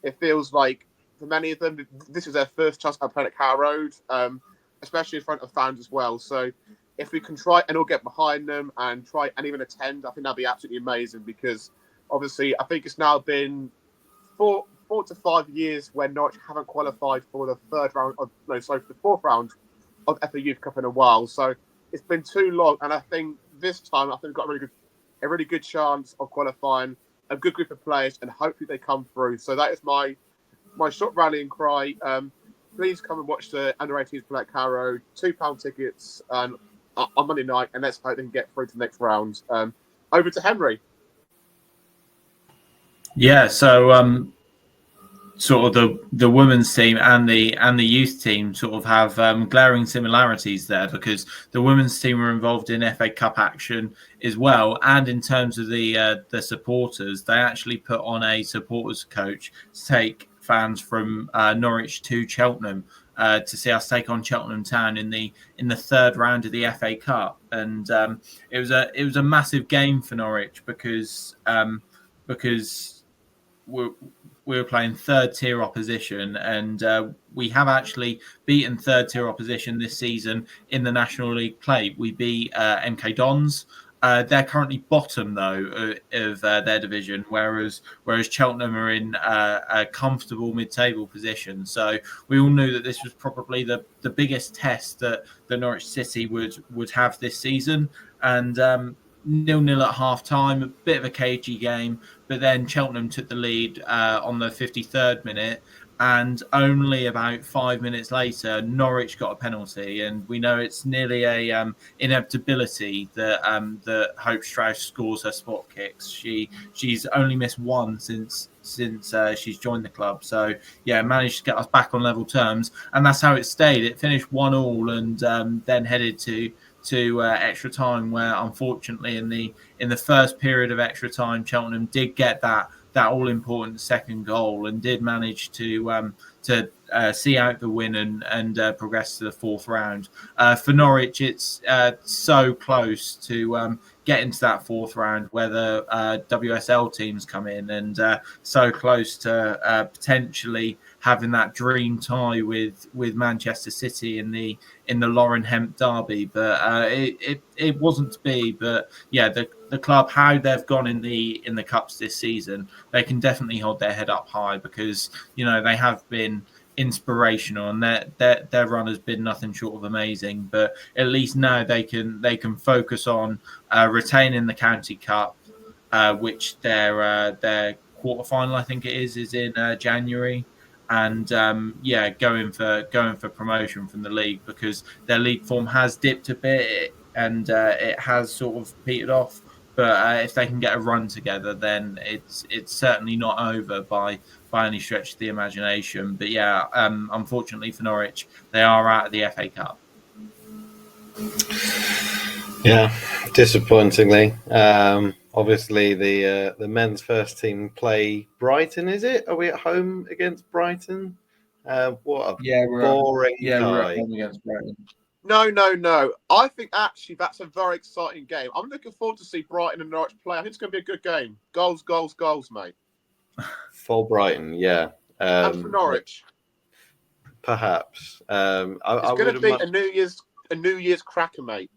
it feels like for many of them this is their first chance at playing at Carrow Road, especially in front of fans as well. So if we can try and all get behind them and try and even attend, I think that'd be absolutely amazing, because obviously I think it's now been 4 to 5 years when Norwich haven't qualified for the fourth round of FA Youth Cup in a while. So it's been too long, and I think this time we've got a really good chance of qualifying, a good group of players, and hopefully they come through. So that is my short rallying cry. Please come and watch the under-18s play at Carrow Road. £2 tickets on Monday night, and let's hope they can get through to the next round. Over to Henry. Yeah, so sort of the women's team and the youth team sort of have glaring similarities there, because the women's team were involved in FA Cup action as well, and in terms of the supporters, they actually put on a supporters coach to take fans from Norwich to Cheltenham to see us take on Cheltenham Town in the third round of the FA Cup, and it was a massive game for Norwich because we were playing third tier opposition, and we have actually beaten third tier opposition this season in the National League play. We beat MK Dons. They're currently bottom though of their division, whereas Cheltenham are in a comfortable mid-table position. So we all knew that this was probably the biggest test that Norwich City would have this season, and 0-0 at half time, a bit of a cagey game, but then Cheltenham took the lead on the 53rd minute, and only about 5 minutes later Norwich got a penalty, and we know it's nearly a inevitability that Hope Strauss scores her spot kicks. She's only missed one since she's joined the club, so yeah, managed to get us back on level terms, and that's how it stayed. It finished 1-1, and then headed to extra time, where unfortunately in the first period of extra time Cheltenham did get that all important second goal and did manage to see out the win and progress to the fourth round. For Norwich, it's so close to getting to that fourth round where the WSL teams come in, and so close to potentially having that dream tie with Manchester City in the Lauren Hemp derby, but it wasn't to be. But yeah, the club, how they've gone in the cups this season, they can definitely hold their head up high, because they have been inspirational, and their run has been nothing short of amazing. But at least now they can focus on retaining the County Cup, which their quarterfinal, I think it is in January, and going for promotion from the league, because their league form has dipped a bit and it has sort of petered off. But if they can get a run together, then it's certainly not over by any stretch of the imagination. But yeah, unfortunately for Norwich, they are out of the FA Cup. Yeah, disappointingly. Obviously, the men's first team play Brighton. Is it? Are we at home against Brighton? What a boring tie. We're at home against Brighton. No. I think actually that's a very exciting game. I'm looking forward to see Brighton and Norwich play. I think it's going to be a good game. Goals, mate. For Brighton, yeah. And for Norwich, perhaps. It's going to be a New Year's cracker, mate.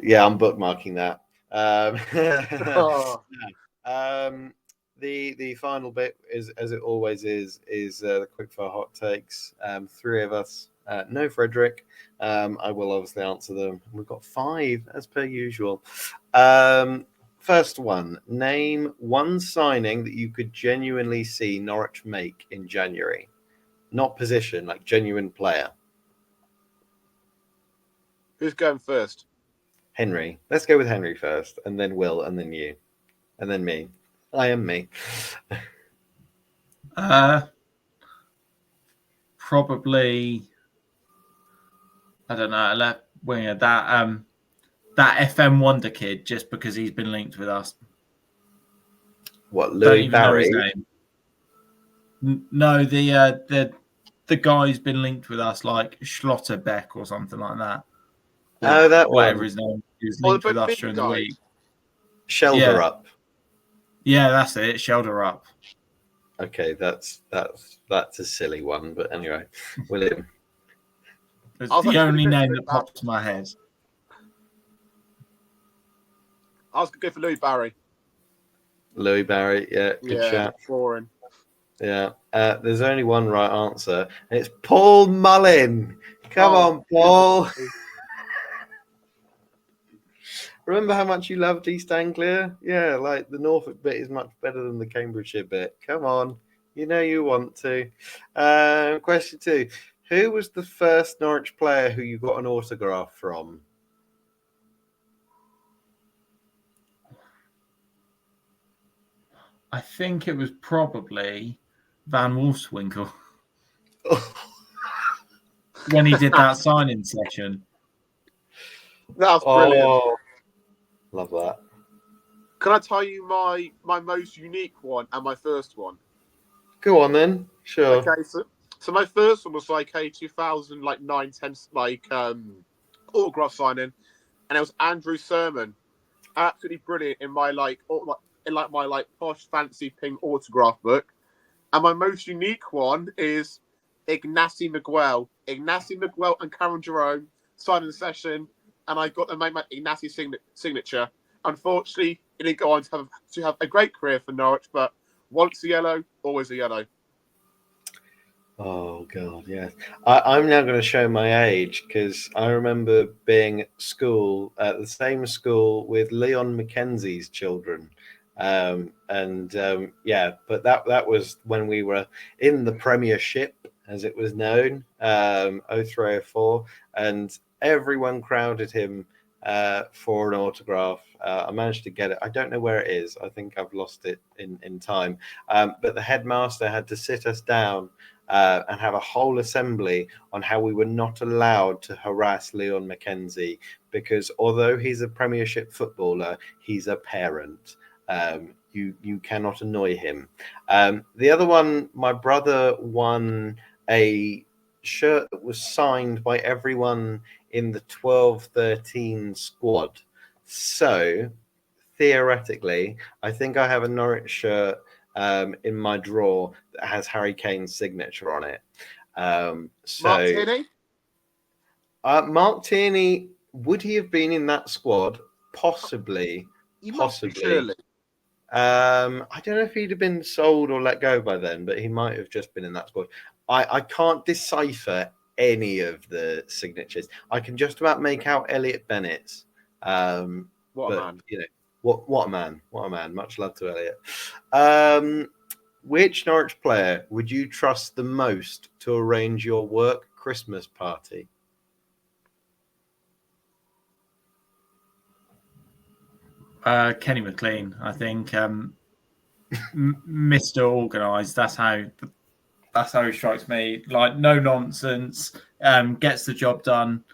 Yeah, I'm bookmarking that. Oh, The final bit is, as it always is the quickfire hot takes. Three of us, no Frederick. I will obviously answer them. We've got five as per usual. First one: name one signing that you could genuinely see Norwich make in January, not position, like genuine player. who's going first? Henry. Let's go with Henry first, and then Will, and then you, and then me. I am me. Probably, I don't know, left winger that FM Wonder kid, just because he's been linked with us. What, Don't Louis even know his Barry? name. No, the guy's been linked with us, like Schlotterbeck or something like that. Oh, that Whatever one. his name. He was Oh, linked the with us big during guy. the week. Shelter Yeah. up. Yeah, that's it. Shoulder up. Okay, that's a silly one, but anyway, William. It's I was the actually only gonna go name for that popped to my head. I was going to go for Louis Barry. Louis Barry, yeah, good shout. Boring. Yeah, there's only one right answer, and it's Paul Mullin. Come on, Paul. Remember how much you loved East Anglia? Yeah, like the Norfolk bit is much better than the Cambridgeshire bit. Come on, you know you want to. Question two: who was the first Norwich player who you got an autograph from? I think it was probably Van Wolfswinkel when he did that signing session. That's brilliant. Oh, love that. Can I tell you my most unique one and my first one? Go on then. Sure. Okay, so my first one was like a 2009 10 autograph signing, and it was Andrew Sermon. Absolutely brilliant in my my posh fancy pink autograph book. And my most unique one is Ignacy Miguel. Ignacy Miguel and Karen Jerome signing session, and I got to make my Ignacy signature. Unfortunately, he didn't go on to have a great career for Norwich, but once a yellow, always a yellow. Oh God, yes. I'm now going to show my age because I remember being at school, at the same school with Leon Mackenzie's children, yeah. But that was when we were in the Premiership, as it was known, 0304, and everyone crowded him for an autograph. I managed to get it. I don't know where it is. I think I've lost it in time. But the headmaster had to sit us down. And have a whole assembly on how we were not allowed to harass Leon Mackenzie because although he's a Premiership footballer, he's a parent. You cannot annoy him. The other one, my brother won a shirt that was signed by everyone in the 12-13 squad. So theoretically, I think I have a Norwich shirt in my drawer that has Harry Kane's signature on it. Mark Tierney? Mark Tierney, would he have been in that squad? Possibly. Possibly. Surely. I don't know if he'd have been sold or let go by then, but he might have just been in that squad. I can't decipher any of the signatures. I can just about make out Elliot Bennett's. What a man. You know, what a man. What a man. Much love to Elliot. Which Norwich player would you trust the most to arrange your work Christmas party? Kenny McLean, I think. Mr. Organised. That's how he strikes me. Like no nonsense. Gets the job done.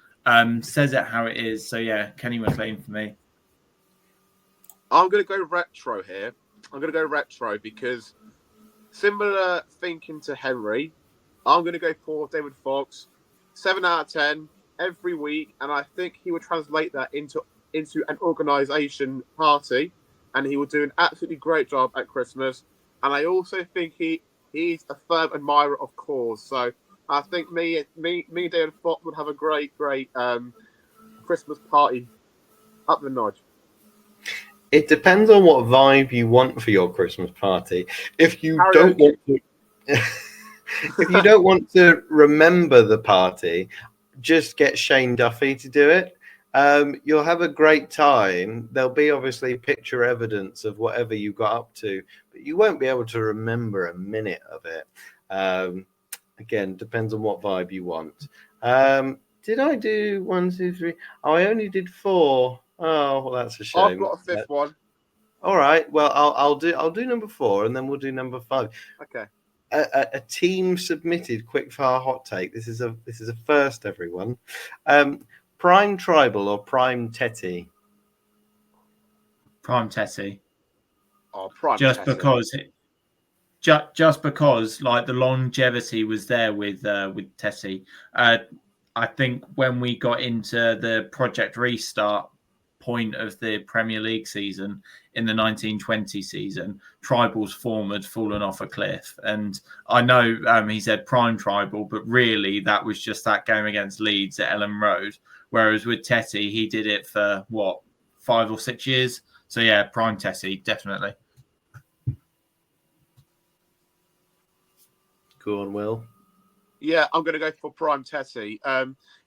Says it how it is. So yeah, Kenny McLean for me. I'm going to go retro here. I'm going to go retro because similar thinking to Henry, I'm going to go for David Fox. 7 out of 10 every week, and I think he would translate that into an organisation party, and he will do an absolutely great job at Christmas. And I also think he's a firm admirer of cause. So I think me, David Fox would have a great Christmas party. Up the notch. It depends on what vibe you want for your Christmas party. If you don't want to, if you don't want to remember the party, just get Shane Duffy to do it. You'll have a great time. There'll be obviously picture evidence of whatever you got up to, but you won't be able to remember a minute of it. Again, depends on what vibe you want. Did I do 1, 2, 3? Oh, I only did 4. Oh, well, that's a shame. I've got a fifth one. All right. Well, I'll do number 4, and then we'll do number 5. Okay. A team submitted quickfire hot take. This is a first, everyone. Prime Tribal or Prime Tetty? Prime Tetty. Oh, Prime just Tetty. Just because like the longevity was there with Tetty. I think when we got into the Project Restart point of the Premier League season in the 1920 season, Tribal's form had fallen off a cliff. And I know he said Prime Tribal, but really that was just that game against Leeds at Ellen Road. Whereas with Tetty, he did it for 5 or 6 years. So yeah, Prime Tetty, definitely. Go on, Will. Yeah, I'm going to go for Prime Tetty.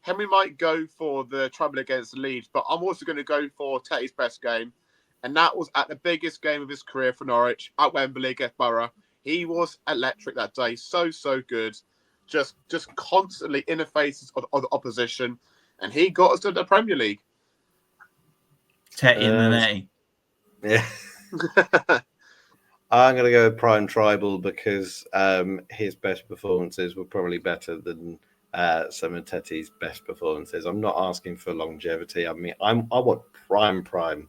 Henry might go for the trouble against Leeds, but I'm also going to go for Tetty's best game. And that was at the biggest game of his career for Norwich, at Wembley against Borough. He was electric that day. So good. Just constantly in the faces of the opposition. And he got us to the Premier League. Tetty in the netty. Yeah. I'm going to go with Prime Tribal because his best performances were probably better than some of Tetty's best performances. I'm not asking for longevity. I mean, I want prime.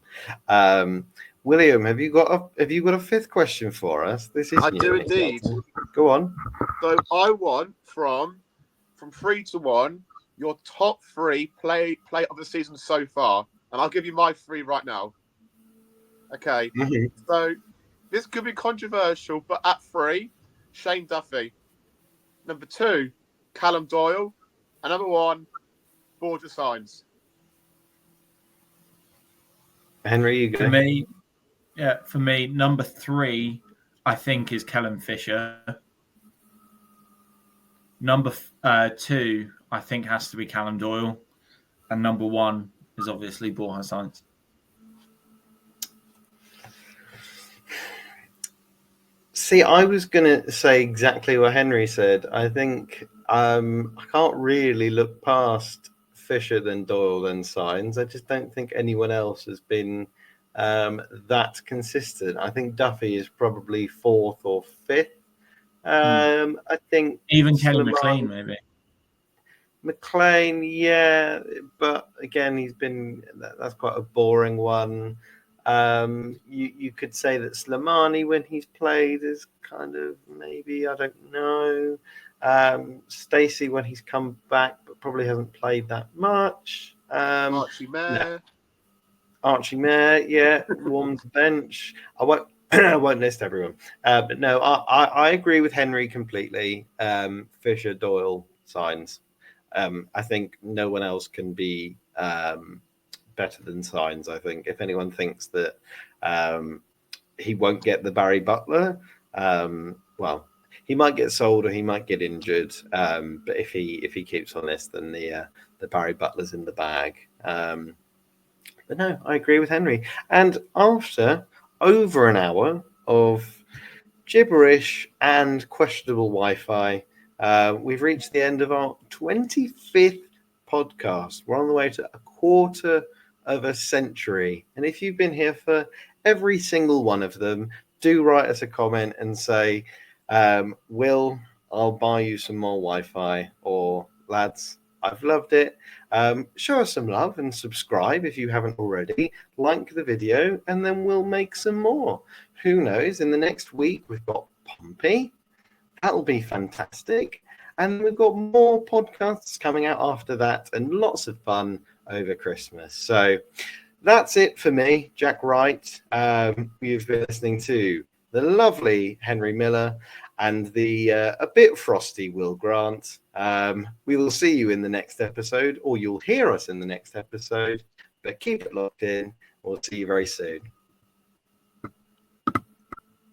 William, have you got a fifth question for us? This is I do indeed. Go on. So I want from 3 to 1 your top 3 play of the season so far, and I'll give you my 3 right now. Okay. Mm-hmm. So this could be controversial, but at 3, Shane Duffy. Number 2, Callum Doyle. And number 1, Borja Signs. Henry, you go. For me, number 3, I think, is Callum Fisher. Number 2, I think, has to be Callum Doyle. And number 1 is obviously Borja Signs. See, I was going to say exactly what Henry said. I think I can't really look past Fisher than Doyle than Signs. I just don't think anyone else has been that consistent. I think Duffy is probably 4th or 5th. I think even Kelly McLean, maybe. McLean, yeah, but again, that's quite a boring one. You could say that Slimani, when he's played, is kind of maybe, I don't know. Stacey, when he's come back, but probably hasn't played that much. Archie Mayer. Archie Mayer, yeah, warmed the bench. I won't list everyone, but no, I agree with Henry completely. Fisher, Doyle, Signs. I think no one else can be better than Signs. I think if anyone thinks that he won't get the Barry Butler, well, he might get sold or he might get injured. But if he keeps on this, then the Barry Butler's in the bag. But no, I agree with Henry. And after over an hour of gibberish and questionable Wi-Fi, we've reached the end of our 25th podcast. We're on the way to a quarter of a century. And if you've been here for every single one of them, do write us a comment and say, Will, I'll buy you some more Wi-Fi, or lads, I've loved it. Show us some love and subscribe if you haven't already. Like the video, and then we'll make some more. Who knows? In the next week, we've got Pompey. That'll be fantastic. And we've got more podcasts coming out after that and lots of fun over Christmas. So that's it for me, Jack Wright. You've been listening to the lovely Henry Miller and the a bit frosty Will Grant. We will see you in the next episode, or you'll hear us in the next episode. But keep it locked in. We'll see you very soon.